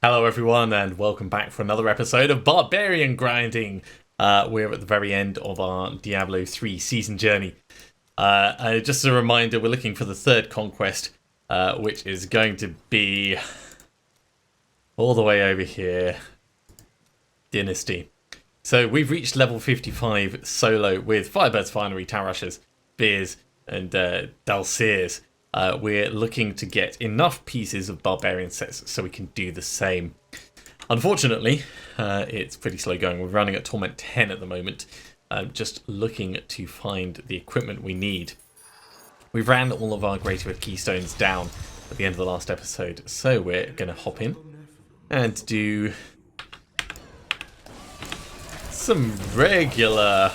Hello everyone and welcome back for another episode of Barbarian Grinding. We're at the very end of our Diablo 3 season journey. Just a reminder, we're looking for the third conquest, which is going to be all the way over here, Dynasty. So we've reached level 55 solo with Firebird's Finery, Tarash's, Beers and Dalseers. We're looking to get enough pieces of Barbarian sets so we can do the same. Unfortunately, it's pretty slow going. We're running at Torment 10 at the moment, just looking to find the equipment we need. We ran all of our Greater Keystones down at the end of the last episode, so we're going to hop in and do some regular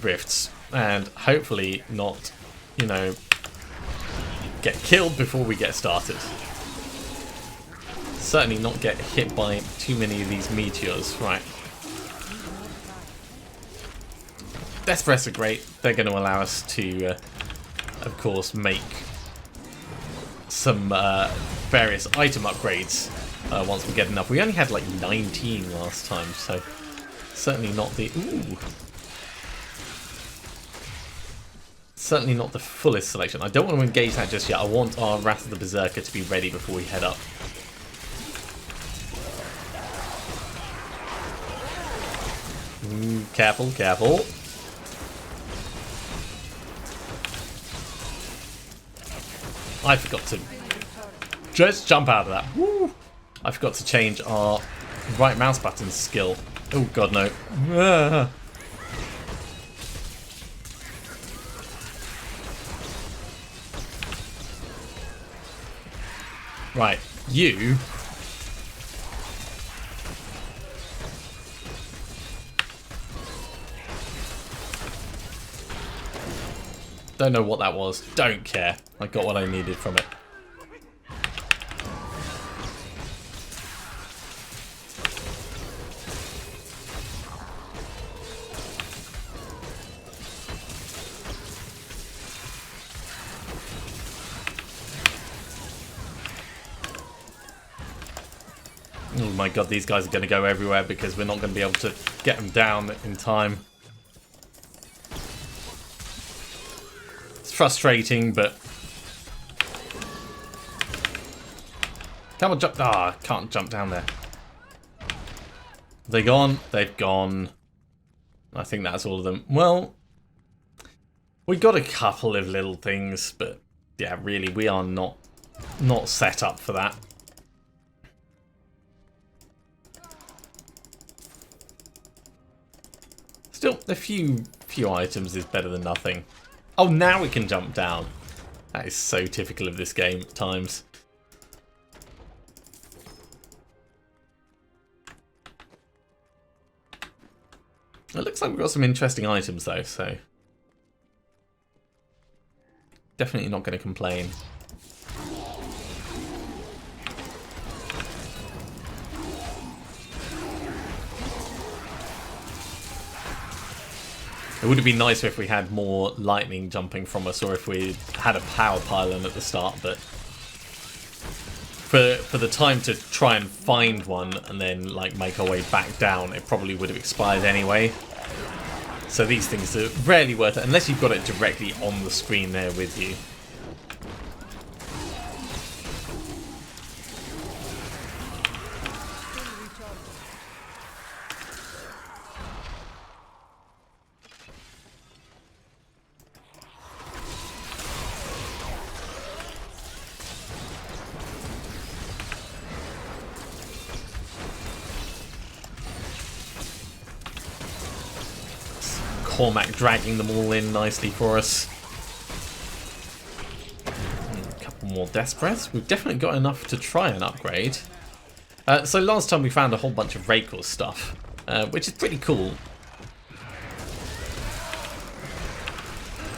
rifts, and hopefully not, get killed before we get started. Certainly not get hit by too many of these meteors. Right. Death Breaths are great. They're going to allow us to, of course, make some various item upgrades once we get enough. We only had like 19 last time, so certainly not the... Ooh. Certainly not the fullest selection. I don't want to engage that just yet. I want our Wrath of the Berserker to be ready before we head up. Careful, careful. I forgot to just jump out of that. Woo! I forgot to change our right mouse button skill. Oh god, no. Ah. Right, you... Don't know what that was. Don't care. I got what I needed from it. Oh my god, these guys are going to go everywhere because we're not going to be able to get them down in time. It's frustrating, but... Come on, jump... Ah, I can't jump down there. Are they gone? They've gone. I think that's all of them. Well, we got a couple of little things, but yeah, really, we are not set up for that. Still, a few items is better than nothing. Oh, now we can jump down. That is so typical of this game at times. It looks like we've got some interesting items though, so definitely not going to complain. It would have been nicer if we had more lightning jumping from us, or if we had a power pylon at the start, but for the time to try and find one and then like make our way back down, it probably would have expired anyway. So these things are rarely worth it unless you've got it directly on the screen there with you. Cormac dragging them all in nicely for us. A couple more Death Breaths. We've definitely got enough to try and upgrade. So last time we found a whole bunch of Raekor stuff, which is pretty cool.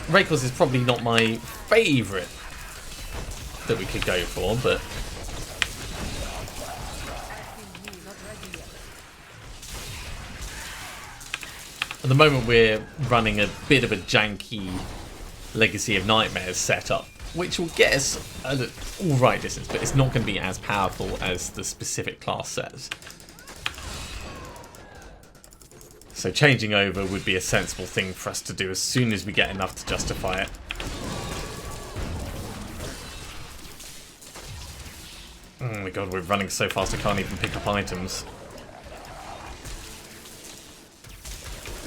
Raekor's is probably not my favourite that we could go for, but... At the moment we're running a bit of a janky Legacy of Nightmares setup, which will get us an alright distance, but it's not going to be as powerful as the specific class says. So changing over would be a sensible thing for us to do as soon as we get enough to justify it. Oh my god, we're running so fast I can't even pick up items.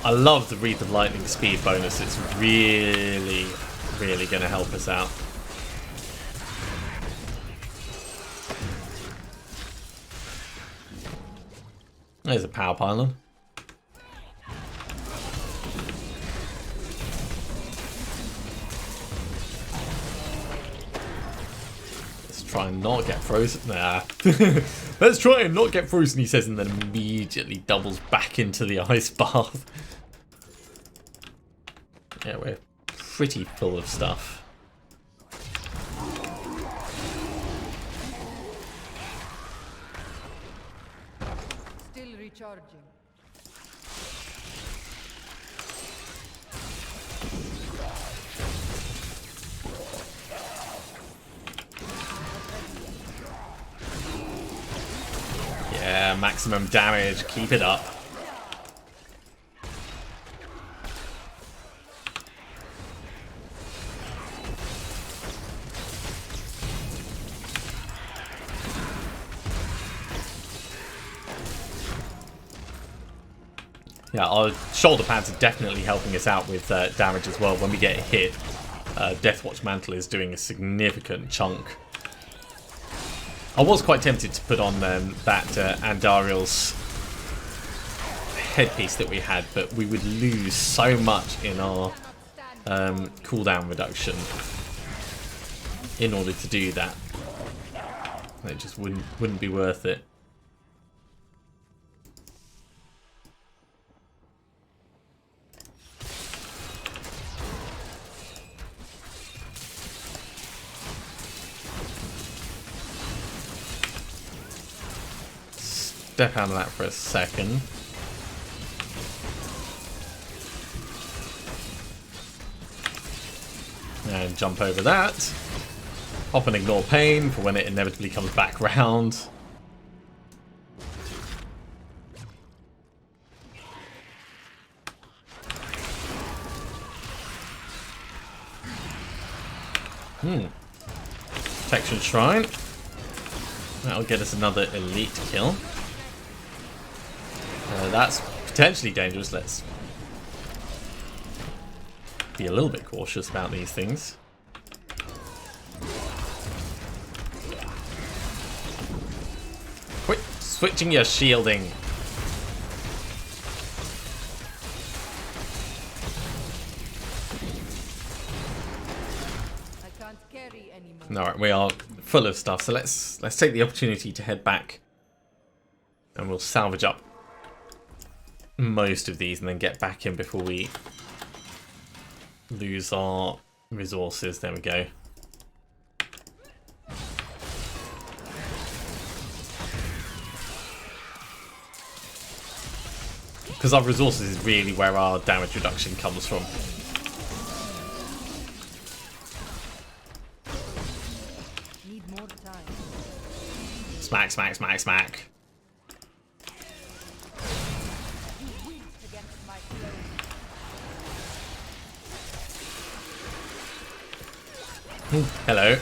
I love the Wreath of Lightning speed bonus. It's really, really going to help us out. There's a power pylon. Let's try and not get frozen. Nah. Let's try and not get frozen, he says, and then immediately doubles back into the ice bath. Yeah, we're pretty full of stuff. Still recharging. Yeah, maximum damage. Keep it up. Yeah, our shoulder pads are definitely helping us out with damage as well. When we get hit, Deathwatch Mantle is doing a significant chunk. I was quite tempted to put on that Andariel's headpiece that we had, but we would lose so much in our cooldown reduction in order to do that. It just wouldn't be worth it. Step out of that for a second. And jump over that. Hop and ignore pain for when it inevitably comes back round. Protection Shrine. That'll get us another elite kill. That's potentially dangerous. Let's be a little bit cautious about these things. Quit switching your shielding. I can't carry anymore. Alright, we are full of stuff, so let's take the opportunity to head back and we'll salvage up most of these and then get back in before we lose our resources. There we go. Because our resources is really where our damage reduction comes from. Need more time. Smack, smack, smack, smack. Against my flow. Hello.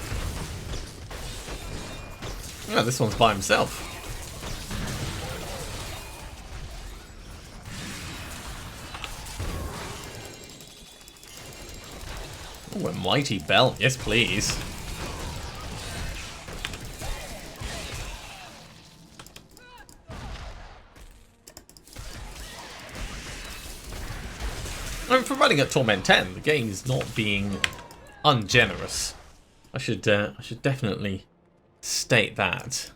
Oh, this one's by himself. Oh, a mighty belt. Yes, please. I mean, for running at Torment 10, the game is not being ungenerous. I should definitely state that.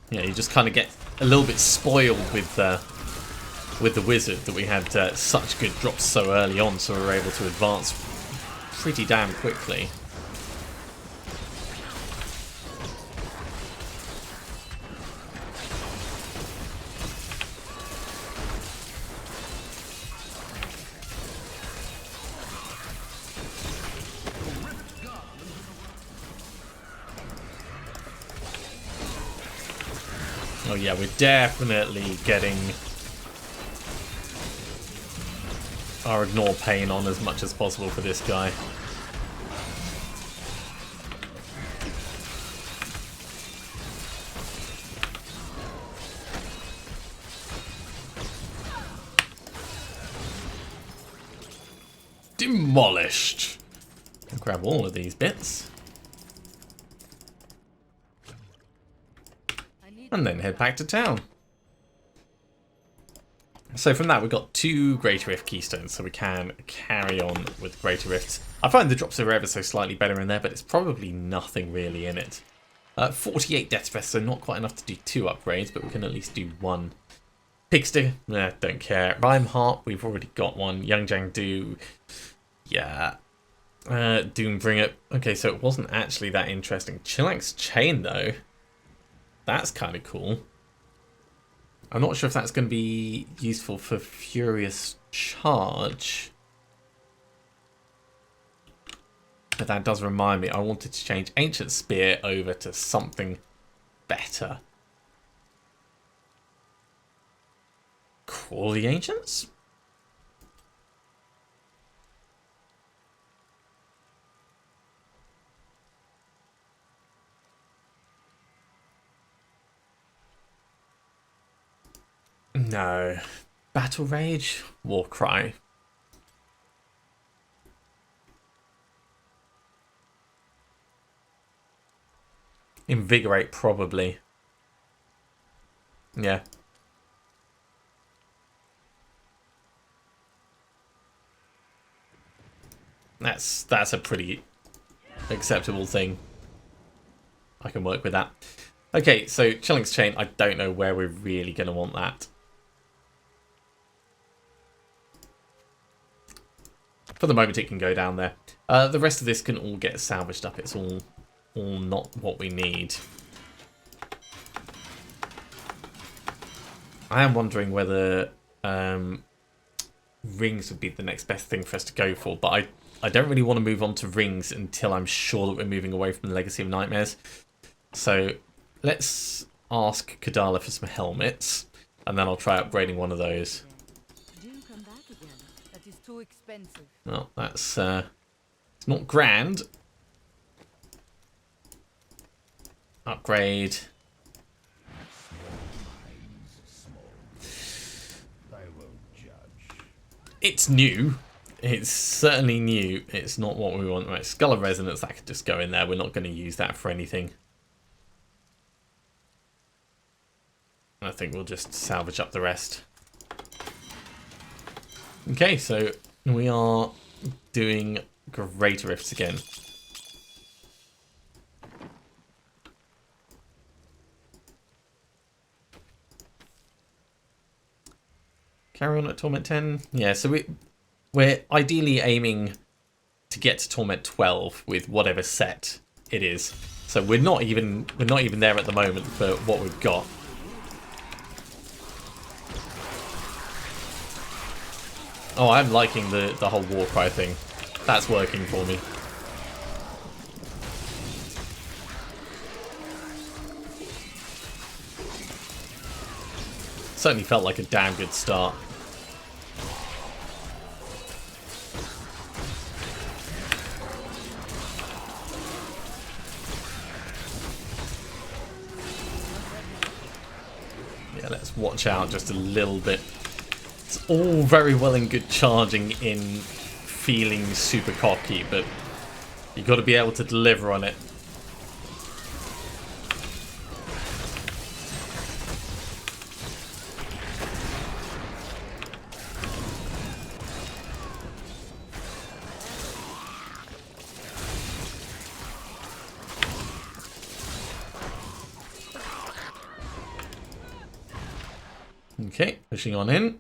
Yeah, you just kind of get a little bit spoiled with the wizard that we had such good drops so early on, so we were able to advance pretty damn quickly. Oh yeah, we're definitely getting our ignore pain on as much as possible for this guy. Demolished. I'll grab all of these bits. And then head back to town. So from that we got 2 Greater Rift Keystones, so we can carry on with Greater Rifts. I find the drops are ever so slightly better in there, but it's probably nothing really in it. 48 Death Breath, so not quite enough to do 2 upgrades, but we can at least do 1. Pigster, don't care. Rhyme Heart, we've already got one. Young Jang Do, yeah. Doombringer, okay, so it wasn't actually that interesting. Chillax Chain though, that's kind of cool. I'm not sure if that's going to be useful for Furious Charge. But that does remind me, I wanted to change Ancient Spear over to something better. Call the Ancients? No. Battle Rage? War Cry. Invigorate, probably. Yeah. That's a pretty acceptable thing. I can work with that. Okay, so Chilling's Chain, I don't know where we're really going to want that. For the moment, it can go down there. The rest of this can all get salvaged up. It's all not what we need. I am wondering whether rings would be the next best thing for us to go for, but I don't really want to move on to rings until I'm sure that we're moving away from the Legacy of Nightmares. So let's ask Kadala for some helmets, and then I'll try upgrading one of those. Do come back again. That is too expensive. Well, that's it's not grand. Upgrade. It's new. It's certainly new. It's not what we want. Right, Skull of Resonance, that could just go in there. We're not going to use that for anything. I think we'll just salvage up the rest. Okay, so we are doing Greater Rifts again. Carry on at Torment 10. Yeah, so we're ideally aiming to get to Torment 12 with whatever set it is. So we're not even there at the moment for what we've got. Oh, I'm liking the whole war cry thing. That's working for me. Certainly felt like a damn good start. Yeah, let's watch out just a little bit. It's all very well and good charging in feeling super cocky, but you've got to be able to deliver on it. Okay, pushing on in.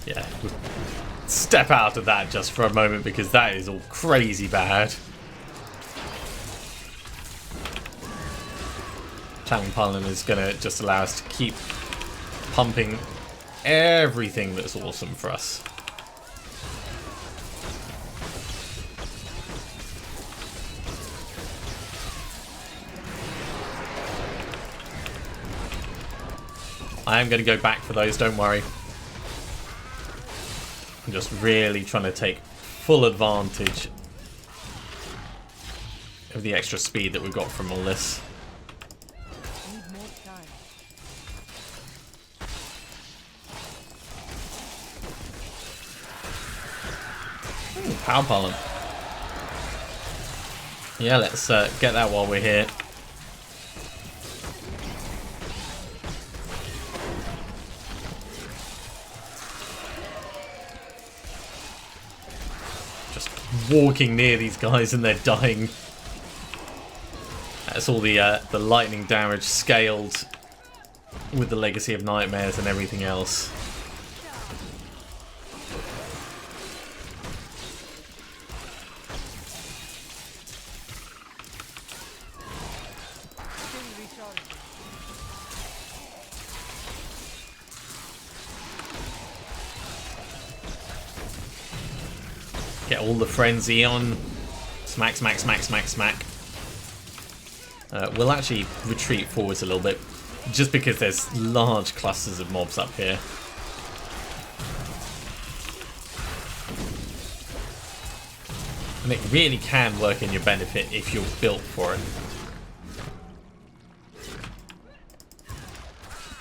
Yeah, step out of that just for a moment because that is all crazy bad. Channeling Pylon is going to just allow us to keep pumping everything that's awesome for us. I am going to go back for those, don't worry. I'm just really trying to take full advantage of the extra speed that we've got from all this. Need more time. Ooh, power pollen. Yeah, let's get that while we're here. Walking near these guys and they're dying. That's all the lightning damage scaled with the Legacy of Nightmares and everything else. Get all the frenzy on. Smack, smack, smack, smack, smack. We'll actually retreat forwards a little bit, just because there's large clusters of mobs up here. And it really can work in your benefit if you're built for it.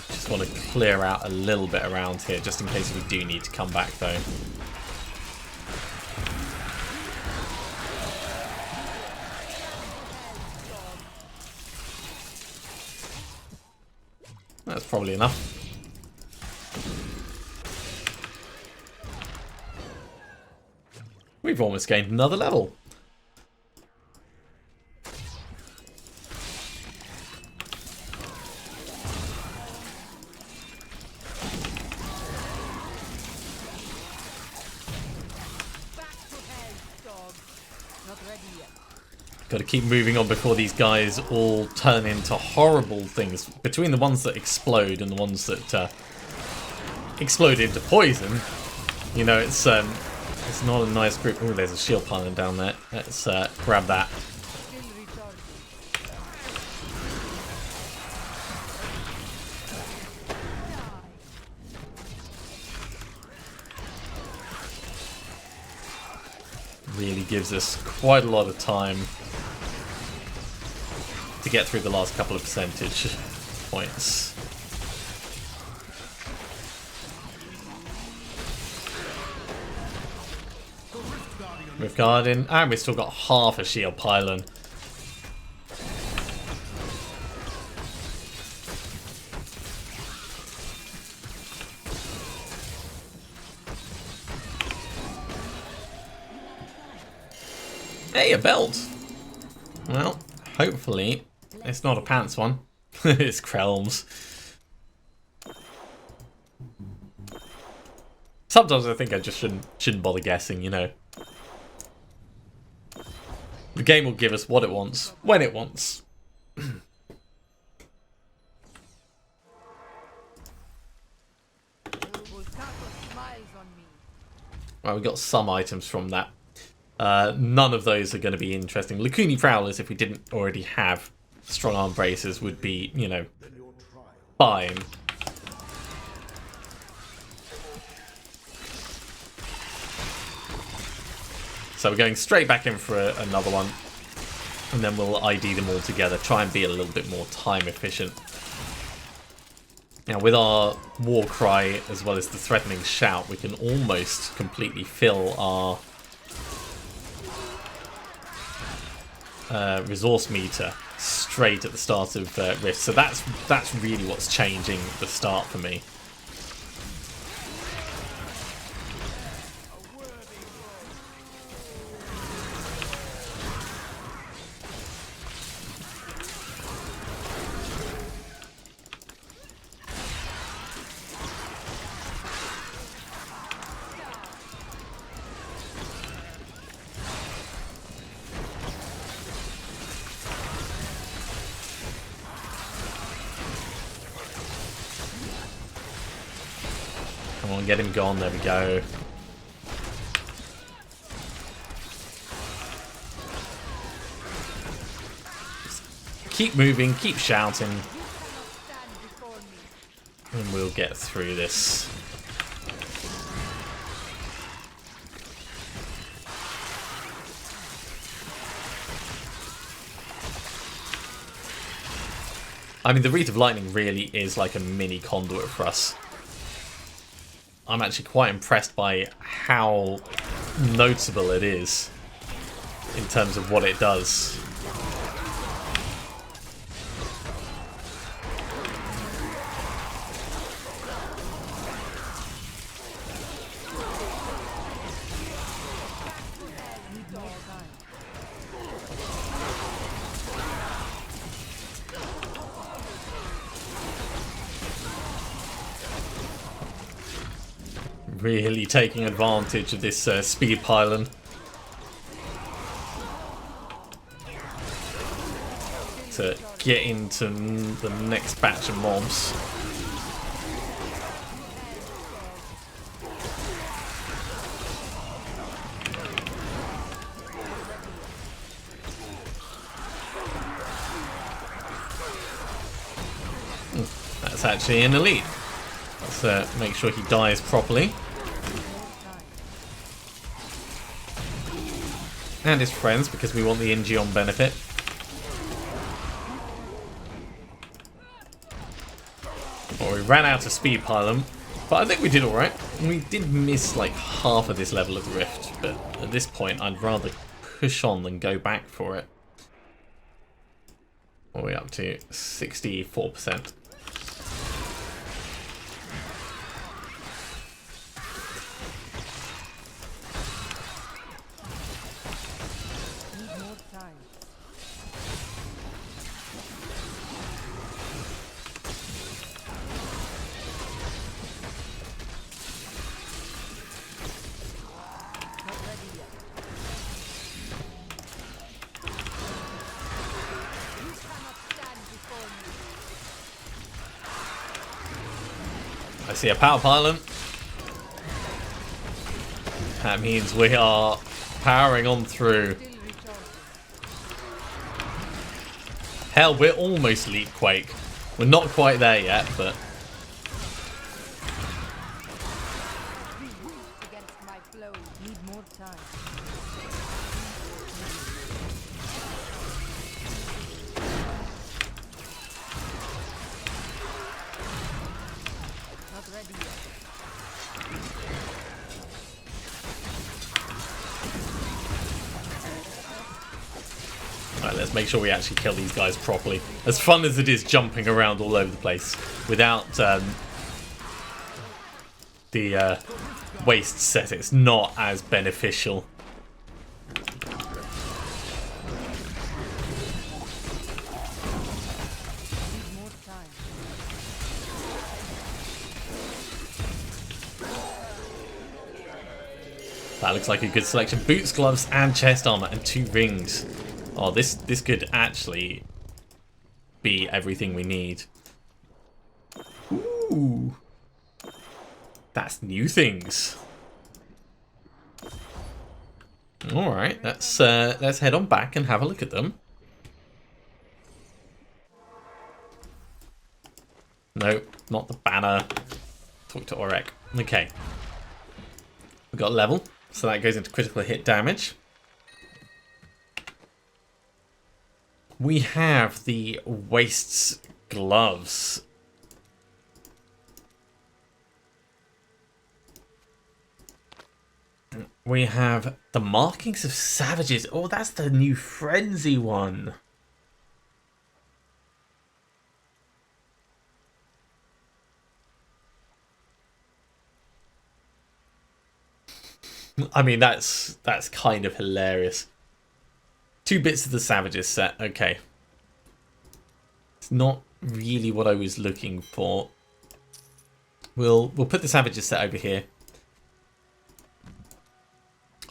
Just want to clear out a little bit around here, just in case we do need to come back though. That's probably enough. We've almost gained another level. Got to keep moving on before these guys all turn into horrible things. Between the ones that explode and the ones that explode into poison, you know, it's not a nice group. Oh, there's a shield pylon down there. Let's grab that. Really gives us quite a lot of time to get through the last couple of percentage points. Rift Guardian, and we've still got half a shield pylon. Hey, a belt! Well, hopefully it's not a pants one. It's Krelm's. Sometimes I think I just shouldn't bother guessing, you know. The game will give us what it wants, when it wants. Well, we got some items from that. None of those are going to be interesting. Lacuni Prowlers, if we didn't already have strong arm braces, would be, you know, fine. So we're going straight back in for another one, and then we'll ID them all together, try and be a little bit more time efficient. Now with our war cry as well as the threatening shout, we can almost completely fill our resource meter straight at the start of Rift. So that's really what's changing the start for me. Come on, get him gone. There we go. Keep moving, keep shouting, and we'll get through this. I mean, the Wreath of Lightning really is like a mini conduit for us. I'm actually quite impressed by how noticeable it is in terms of what it does. Really taking advantage of this speed pylon. To get into the next batch of mobs. That's actually an elite. Let's make sure he dies properly. And his friends, because we want the Ingeon benefit. Well, we ran out of speed pylon, but I think we did alright. We did miss like half of this level of the rift, but at this point I'd rather push on than go back for it. What are we up to? 64%. I see a power pylon. That means we are powering on through. Hell, we're almost Leap Quake. We're not quite there yet, but... Alright, let's make sure we actually kill these guys properly. As fun as it is jumping around all over the place without the waste set, it's not as beneficial. That looks like a good selection. Boots, gloves, and chest armor, and 2 rings. Oh, this could actually be everything we need. Ooh, that's new things. All right, let's head on back and have a look at them. No, not the banner. Talk to Orek. Okay, we got level, so that goes into critical hit damage. We have the Waste's gloves. We have the markings of savages. Oh, that's the new frenzy one. I mean, that's kind of hilarious. 2 bits of the savages set. Okay. It's not really what I was looking for. We'll put the savages set over here.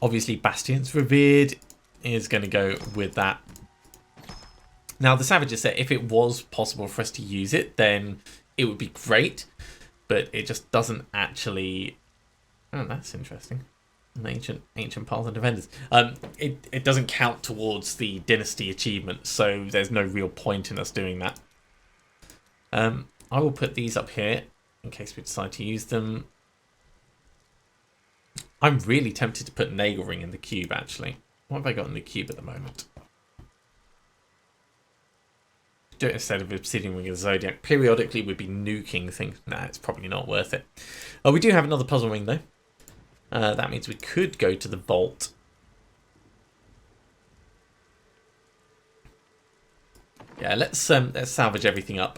Obviously, Bastion's Revered is going to go with that. Now, the savages set, if it was possible for us to use it, then it would be great. but it just doesn't actually... Oh, that's interesting. An ancient path of defenders. It doesn't count towards the dynasty achievement, so there's no real point in us doing that. I will put these up here in case we decide to use them. I'm really tempted to put Nagel Ring in the cube, actually. What have I got in the cube at the moment? Do it instead of Obsidian Ring of the Zodiac. Periodically, we'd be nuking things. Nah, it's probably not worth it. We do have another puzzle ring, though. That means we could go to the vault. Yeah, let's salvage everything up.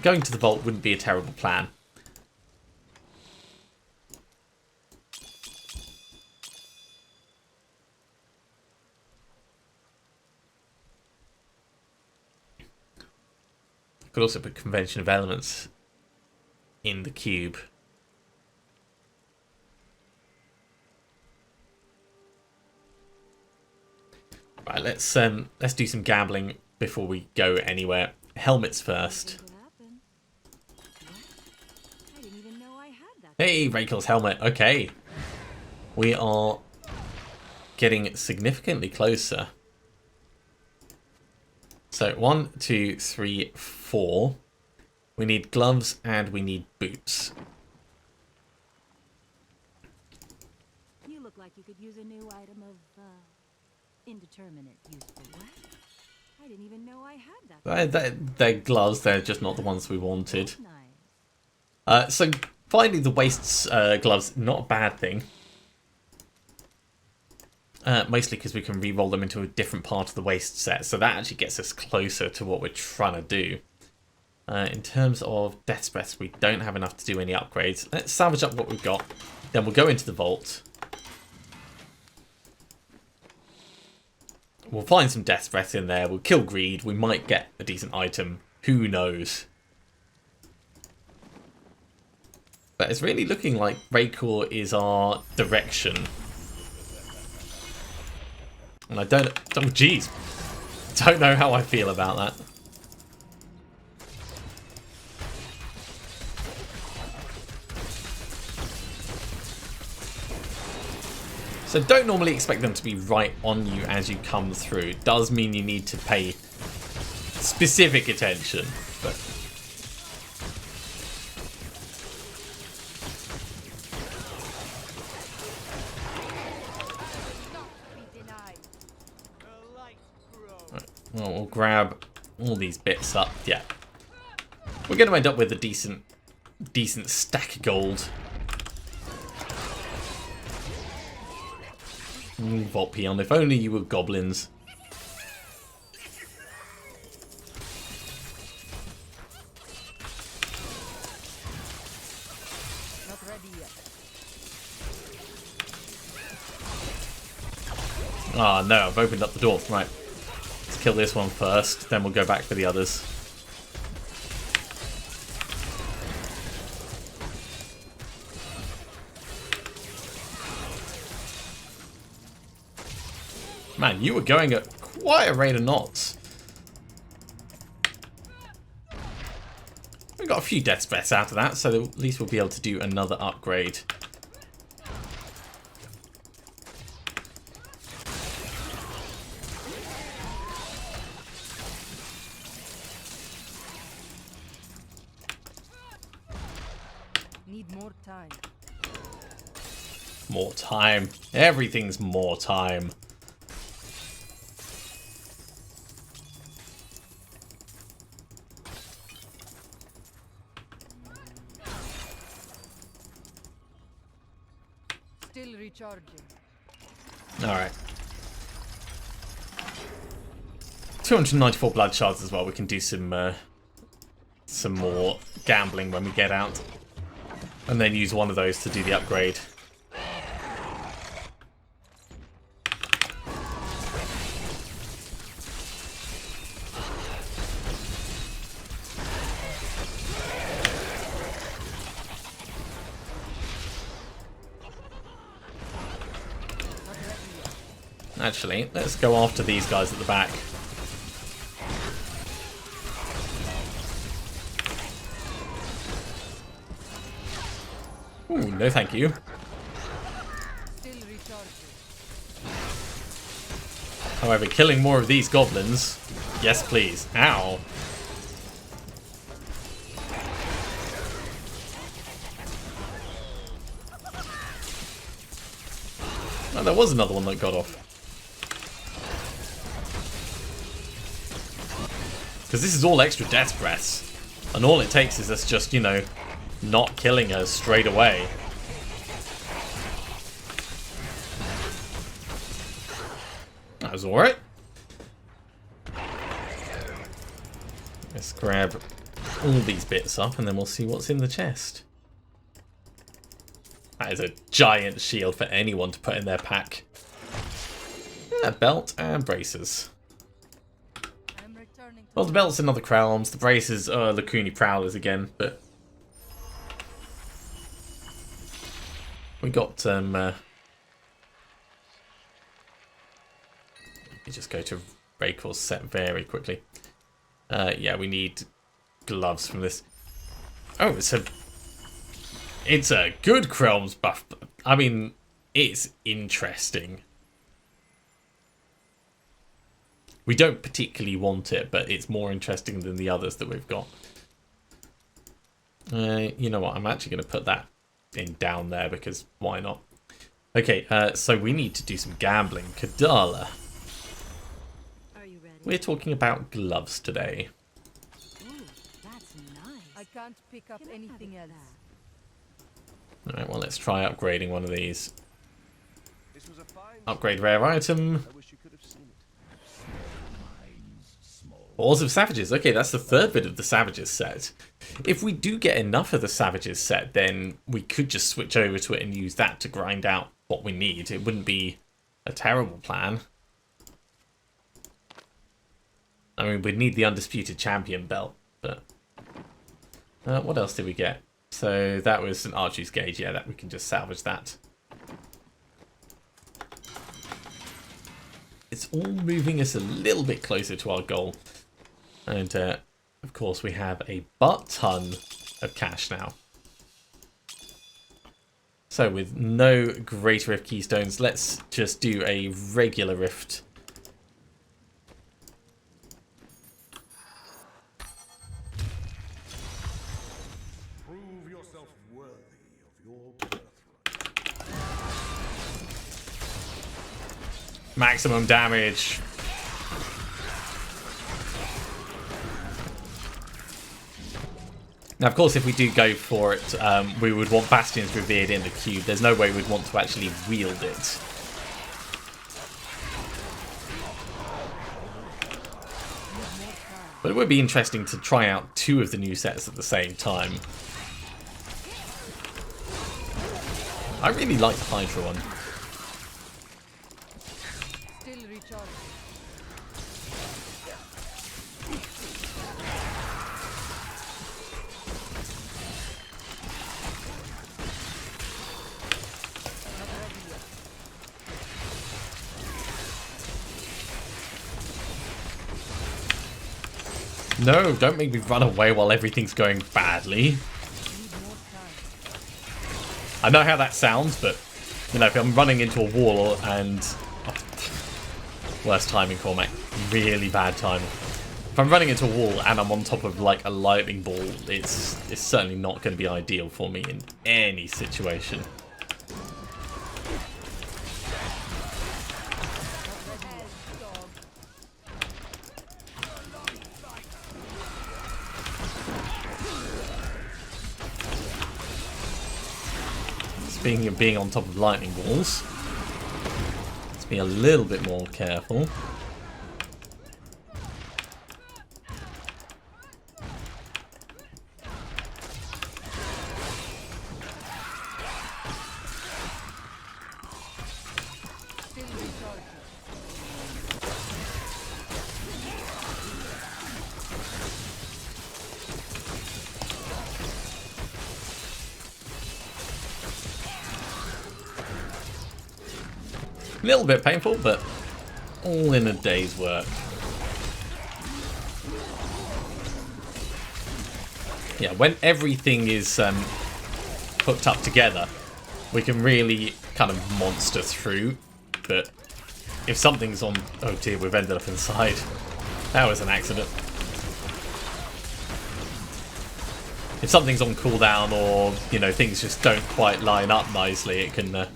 Going to the vault wouldn't be a terrible plan. Could also put Convention of Elements in the cube. Right, let's do some gambling before we go anywhere. Helmets first. Hey, Raekor's helmet. Okay. We are getting significantly closer. So 1, 2, 3, 4. We need gloves and we need boots. You look like you could use a new item of indeterminate useful. What? I didn't even know I had that. They're gloves. They're just not the ones we wanted. Nice. So finding the waist's gloves, not a bad thing. Mostly because we can re-roll them into a different part of the waist set. So that actually gets us closer to what we're trying to do. In terms of Death's Breaths, we don't have enough to do any upgrades. Let's salvage up what we've got. Then we'll go into the vault. We'll find some Death's Breaths in there. We'll kill Greed. We might get a decent item. Who knows? But it's really looking like Raekor is our direction. And I don't know how I feel about that. So don't normally expect them to be right on you as you come through. It does mean you need to pay specific attention. But well, we'll grab all these bits up. Yeah, we're going to end up with a decent stack of gold. Vault Peon, if only you were goblins. Not ready yet. Ah, no, I've opened up the door. Right. Let's kill this one first, then we'll go back for the others. Man, you were going at quite a rate of knots. We got a few Death's Breaths out of that, so at least we'll be able to do another upgrade. Need more time. More time. Everything's more time. Still recharging. Alright. 294 blood shards as well. We can do some more gambling when we get out. And then use one of those to do the upgrade. Actually, let's go after these guys at the back. No thank you. However, killing more of these goblins, yes please. Ow. Oh, there was another one that got off. Because this is all extra death breaths. And all it takes is us just, you know, not killing her straight away. That was alright. Let's grab all these bits up and then we'll see what's in the chest. That is a giant shield for anyone to put in their pack. A belt and braces. Well, the belt's another Crowns, the braces are Lacuni Prowlers again, but we got let me just go to Raekor's set very quickly. Yeah, we need gloves from this. Oh, it's a good Crowns buff. I mean, it's interesting. We don't particularly want it, but it's more interesting than the others that we've got. You know what? I'm actually going to put that in down there because why not? Okay, so we need to do some gambling. Kadala. Are you ready? We're talking about gloves today. Ooh, that's nice. I can't pick up Can I have anything else. Alright, well, let's try upgrading one of these. This was a fine Upgrade rare item. I wish you could have seen it. Balls of Savages. Okay, that's the third bit of the Savages set. If we do get enough of the Savages set, then we could just switch over to it and use that to grind out what we need. It wouldn't be a terrible plan. I mean, we'd need the Undisputed Champion belt, but... what else did we get? So that was an Archer's Gauge. Yeah, that we can just salvage that. It's all moving us a little bit closer to our goal. And, of course, we have a butt-ton of cash now. So, with no Greater Rift Keystones, let's just do a regular Rift. Prove yourself worthy of your birthright. Maximum damage. Now, of course, if we do go for it, we would want Bastions revered in the cube. There's no way we'd want to actually wield it. But it would be interesting to try out two of the new sets at the same time. I really like the Hydra one. Still recharging. No, don't make me run away while everything's going badly. I know how that sounds, but, you know, if I'm running into a wall and... Oh, worst timing, Cormac. Really bad timing. If I'm running into a wall and I'm on top of, like, a lightning ball, it's certainly not going to be ideal for me in any situation. Speaking of being on top of lightning balls, let's be a little bit more careful. A little bit painful, but all in a day's work. Yeah, when everything is hooked up together, we can really kind of monster through, but if something's on... Oh dear, we've ended up inside. That was an accident. If something's on cooldown or, you know, things just don't quite line up nicely, it can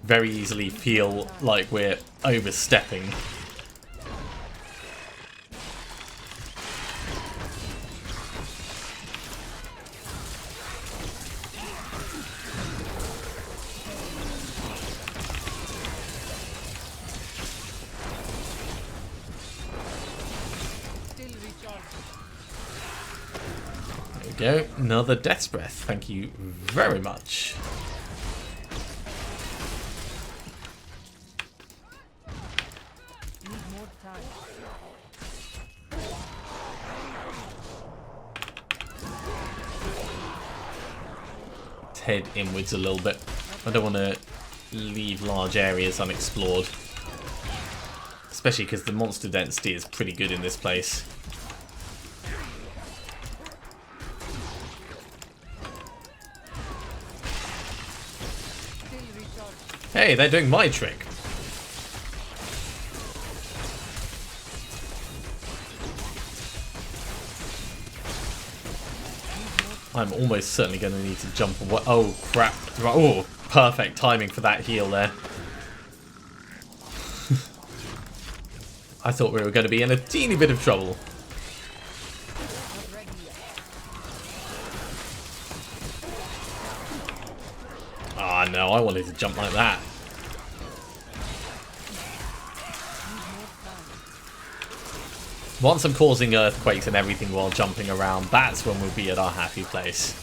very easily feel like we're overstepping. Go. Another Death's Breath. Thank you very much. Need more time. Let's head inwards a little bit. I don't want to leave large areas unexplored. Especially because the monster density is pretty good in this place. Hey, they're doing my trick. I'm almost certainly going to need to jump away. Oh, crap. Oh, perfect timing for that heal there. I thought we were going to be in a teeny bit of trouble. Ah, no, I wanted to jump like that. Once I'm causing earthquakes and everything while jumping around, that's when we'll be at our happy place.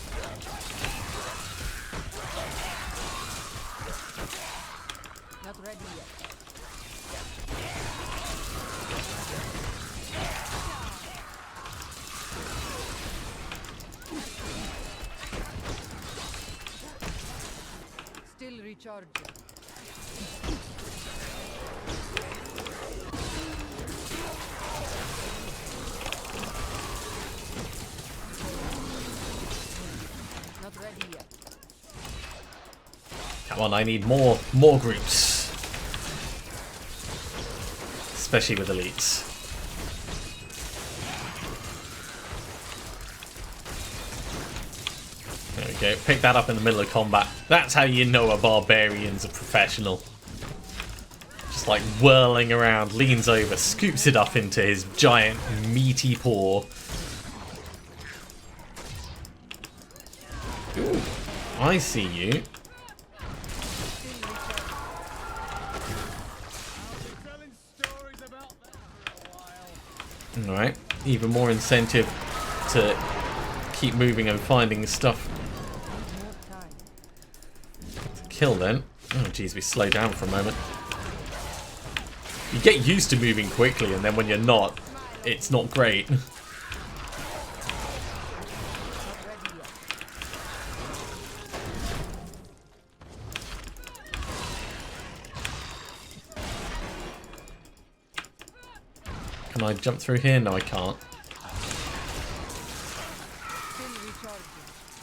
Not ready yet. Still recharging. Not ready yet. Come on, I need more groups. Especially with elites. There we go. Pick that up in the middle of combat. That's how you know a barbarian's a professional. Just like whirling around, leans over, scoops it up into his giant meaty paw. Ooh, I see you. Alright, even more incentive to keep moving and finding stuff to kill then. Oh geez, we slow down for a moment. You get used to moving quickly and then when you're not, it's not great. Can I jump through here? No, I can't.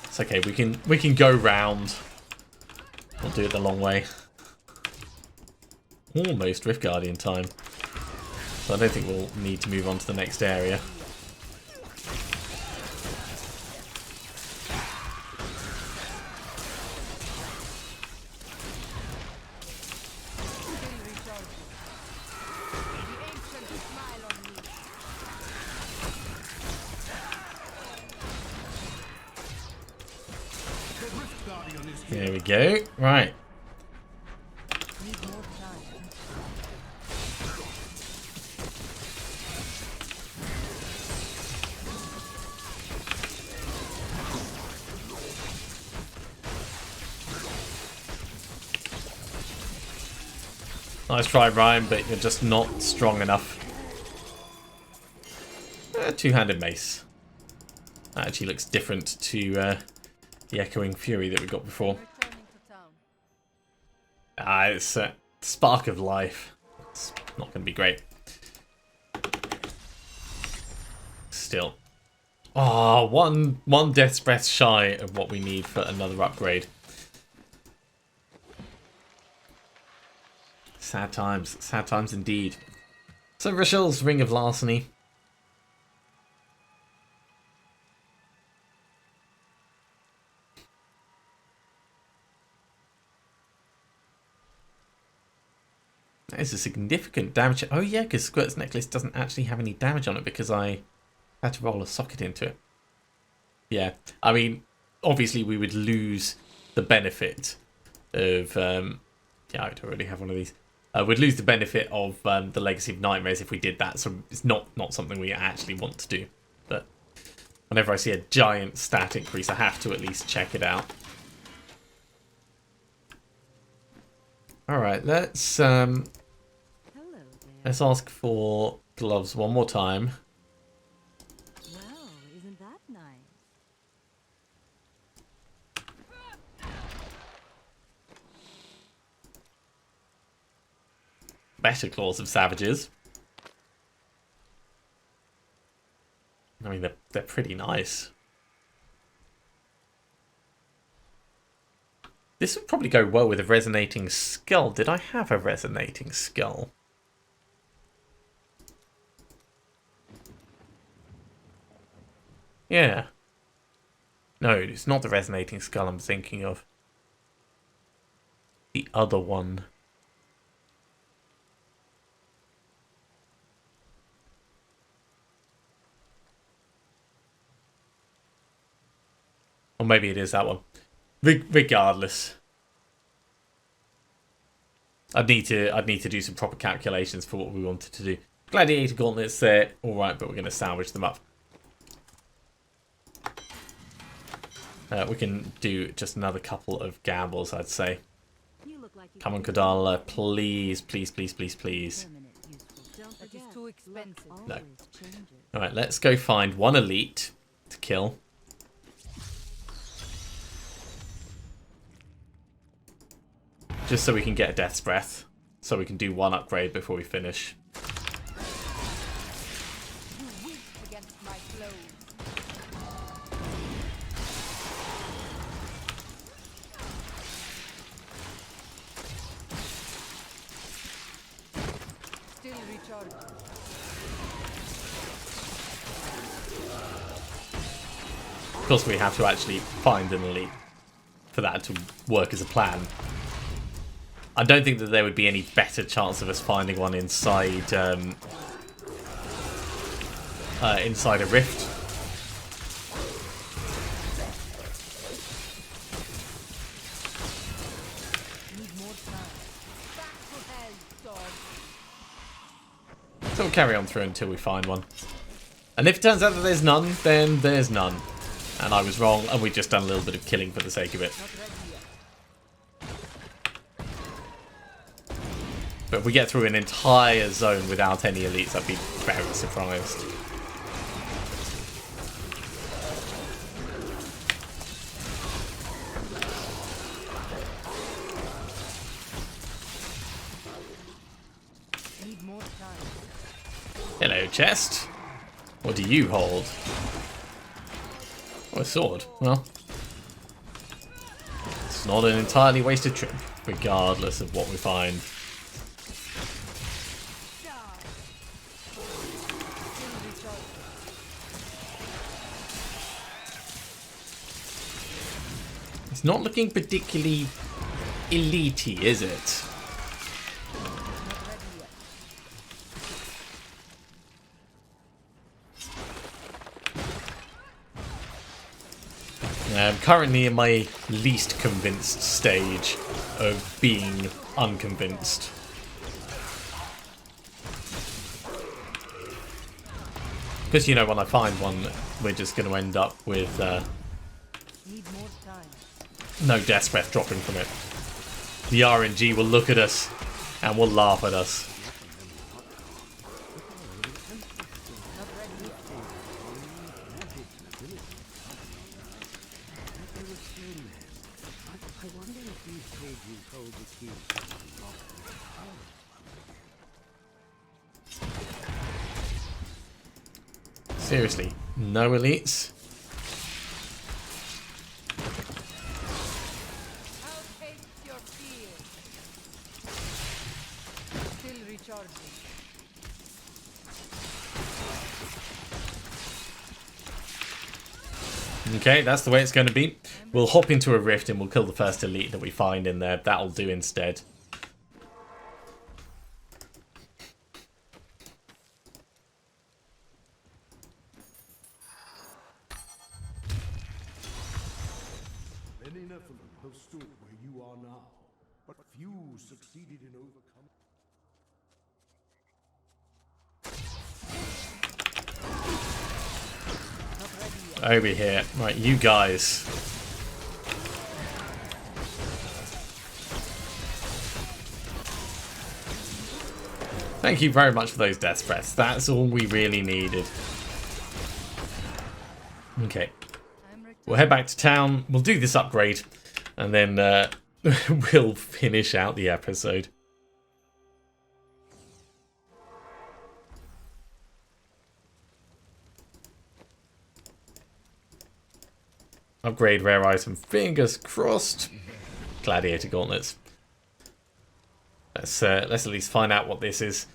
It's okay. We can go round. We'll do it the long way. Almost Rift Guardian time. So I don't think we'll need to move on to the next area. There we go. Right. Nice try, Ryan, but you're just not strong enough. Two-handed mace. That actually looks different to the Echoing Fury that we got before. Returning to town. It's a spark of life. It's not going to be great. Still. Oh, one Death's Breath shy of what we need for another upgrade. Sad times indeed. So Rochelle's Ring of Larceny. That is a significant damage. Oh yeah, because Squirt's necklace doesn't actually have any damage on it because I had to roll a socket into it. Yeah, I mean, obviously we would lose the benefit of... yeah, I don't really have one of these. We'd lose the benefit of the Legacy of Nightmares if we did that, so it's not something we actually want to do. But whenever I see a giant stat increase, I have to at least check it out. Alright, let's ask for gloves one more time. Well, isn't that nice? Better Claws of Savages. I mean, they're pretty nice. This would probably go well with a Resonating Skull. Did I have a Resonating Skull? Yeah. No, it's not the Resonating Skull I'm thinking of. The other one. Or maybe it is that one. Regardless, I'd need to do some proper calculations for what we wanted to do. Gladiator gauntlets, they're all right, but we're going to salvage them up. We can do just another couple of gambles, I'd say. Come on, Kadala, please, please, please, please, please. That is too expensive. No. All right, let's go find one elite to kill. Just so we can get a Death's Breath. So we can do one upgrade before we finish. You weak against my blows. Still recharged. Of course, we have to actually find an elite for that to work as a plan. I don't think that there would be any better chance of us finding one inside inside a rift. Need more time. Back to hell, dog. So we'll carry on through until we find one. And if it turns out that there's none, then there's none. And I was wrong, and we've just done a little bit of killing for the sake of it. Not ready yet. But if we get through an entire zone without any elites, I'd be very surprised. Need more time. Hello, chest. What do you hold? Oh, a sword. Well, it's not an entirely wasted trip, regardless of what we find. It's not looking particularly elite-y, is it? I'm currently in my least convinced stage of being unconvinced. Because, you know, when I find one, we're just going to end up with Need more time. no Death's Breath dropping from it. The RNG will look at us and will laugh at us. Not ready. I wonder if these pages hold the key. Seriously, no elites? I'll take your fear. Recharging. Okay, that's the way it's going to be. We'll hop into a rift and we'll kill the first elite that we find in there. That'll do instead. Many Nephilim have stood where you are now, but few succeeded in overcoming. Over here. Right, you guys. Thank you very much for those death breaths. That's all we really needed. Okay. We'll head back to town. We'll do this upgrade. And then we'll finish out the episode. Upgrade rare item. Fingers crossed. Gladiator gauntlets. Let's at least find out what this is.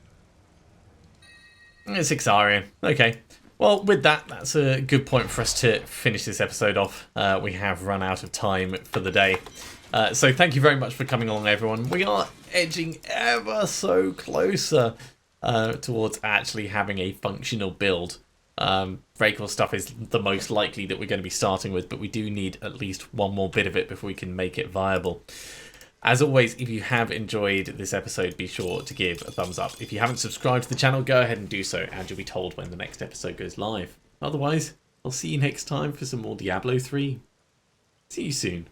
It's Ixarian. Okay. Well, with that, that's a good point for us to finish this episode off. We have run out of time for the day. So thank you very much for coming along, everyone. We are edging ever so closer towards actually having a functional build. Raekor stuff is the most likely that we're going to be starting with, but we do need at least one more bit of it before we can make it viable. As always, if you have enjoyed this episode, be sure to give a thumbs up. If you haven't subscribed to the channel, go ahead and do so, and you'll be told when the next episode goes live. Otherwise, I'll see you next time for some more Diablo 3. See you soon.